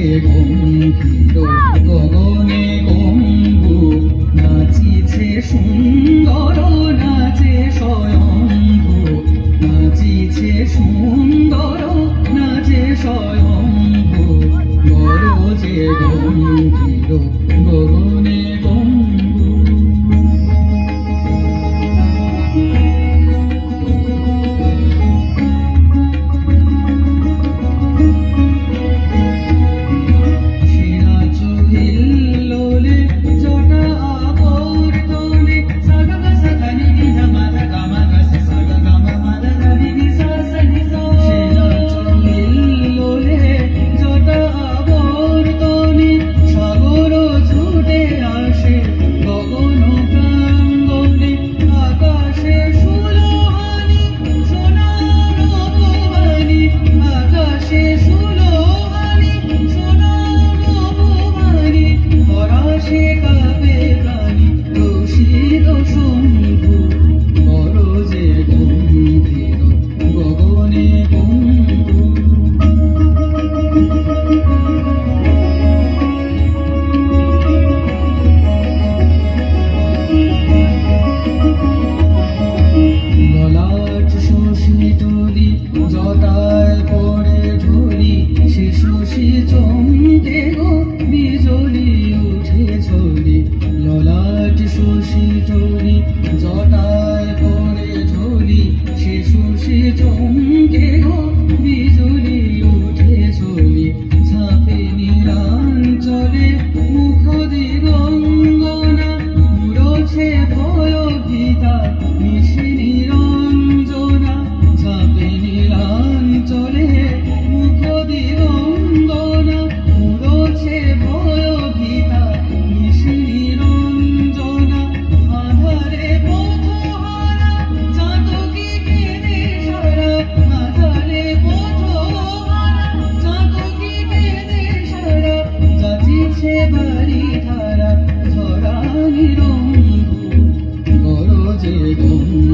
যে গম্ভীর গগনে গম্বু নাচিছে সুন্দর নাচে স্বয়ম্ভু নাচিছে সুন্দর নাচে স্বয়ম্ভু গরজে গম্ভীর গগনে গম্বু জটায় পড়ে ঝুলি শিশুষি চমকে গো বিজলি উঠে ঝুলি ললাট শশী চলি জটায় পড়ে ঝুলি শিশুষি চমকে গো বিজলি উঠে ঝুলি ঝাঁপে নীলাঞ্চলে মুখ দিগঙ্গনা মুড়ছে ভয় ভীতা নিশি নিরঞ্জনা ঝাঁপে নীলাঞ্চলে মুখ দিগঙ্গনা মুড়ছে ভয় ভীতা নিশি নিরঞ্জনা আধারে পথহারা চাতকী কেঁদে সারা আধারে পথহারা চাতকী কেঁদে সারা যাচিছে বাড়ি ধারা ধরা নিরম্ভু গরজে গম্ভীর